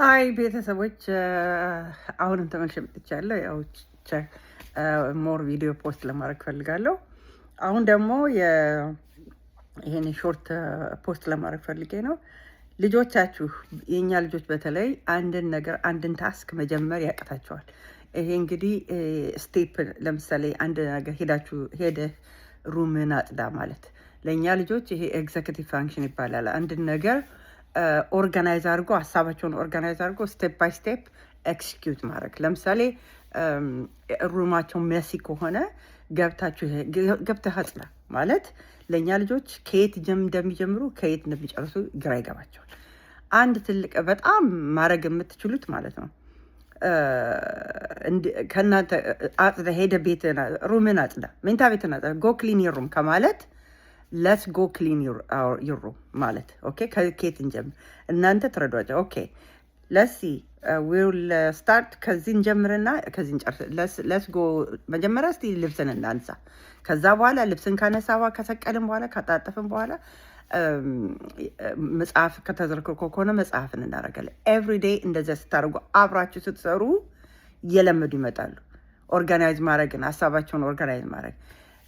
ሀይ ቤተሰቦች፣ አሁንም ተመልሼ መጥቻለሁ። ያው ሞር ቪዲዮ ፖስት ለማድረግ ፈልጋለሁ። አሁን ደግሞ ይሄን ሾርት ፖስት ለማድረግ ፈልጌ ነው። ልጆቻችሁ፣ የእኛ ልጆች በተለይ አንድን ታስክ መጀመር ያቅታቸዋል። ይሄ እንግዲህ ስቴፕ፣ ለምሳሌ አንድ ነገር ሄደህ ሩምን አጽዳ ማለት ለእኛ ልጆች ይሄ ኤግዜኪቲቭ ፋንክሽን ይባላል። አንድን ነገር ኦርጋናይዝ አድርጎ ሀሳባቸውን ኦርጋናይዝ አድርጎ ስቴፕ ባይ ስቴፕ ኤክስኪዩት ማድረግ። ለምሳሌ ሩማቸው መሲ ከሆነ ገብተህ አጽዳ ማለት ለእኛ ልጆች ከየት እንደሚጀምሩ ከየት እንደሚጨርሱ ግራ ይገባቸዋል። አንድ ትልቅ በጣም ማድረግ የምትችሉት ማለት ነው፣ ከእናንተ አጽዳ ሄደ ሩምን አጽዳ፣ መኝታ ቤትን አጽዳ፣ ጎ ክሊን ሩም ከማለት let's go clean your room ማለት ኦኬ። ከኬት እንጀምር፣ እናንተ ትረዷቸው። ኦኬ let's see we'll start ከዚህ እንጀምርና ከዚህ እንጨርስ። let's go መጀመሪያ እስቲ ልብስን እናንሳ። ከዛ በኋላ ልብስን ካነሳዋ ከሰቀልን በኋላ ካጣጠፍን በኋላ መጽሐፍ ከተዘረከርኩ ከሆነ መጽሐፍን እናደርጋለን። ኤቭሪዴይ እንደዚያ ስታደርጉ አብራችሁ ስትሰሩ እየለመዱ ይመጣሉ። ኦርጋናይዝ ማድረግን፣ ሀሳባቸውን ኦርጋናይዝ ማድረግ።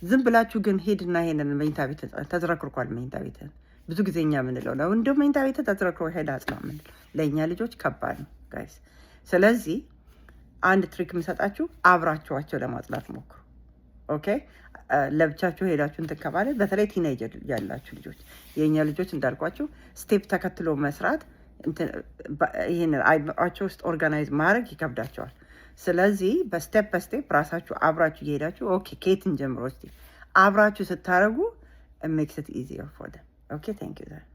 ዝም ብላችሁ ግን ሄድና ይሄንን መኝታ ቤት ተዝረክርኳል፣ መኝታ ቤትን ብዙ ጊዜ እኛ የምንለው ነው። እንዲሁም መኝታ ቤት ተዝረክሮ ሄድ አጽዳ የምንለው ለእኛ ልጆች ከባድ ነው ጋይስ። ስለዚህ አንድ ትሪክ የምሰጣችሁ አብራችኋቸው ለማጽዳት ሞክሩ። ኦኬ ለብቻችሁ ሄዳችሁ እንትን ከማለት፣ በተለይ ቲኔጀር ያላችሁ ልጆች፣ የእኛ ልጆች እንዳልኳችሁ ስቴፕ ተከትሎ መስራት ይህንን አይምሯቸው ውስጥ ኦርጋናይዝ ማድረግ ይከብዳቸዋል። ስለዚህ በስቴፕ ራሳችሁ አብራችሁ እየሄዳችሁ ኦኬ ኬትን ጀምሮ እስቲ አብራችሁ ስታደርጉ it makes it easier for them. Okay, thank you.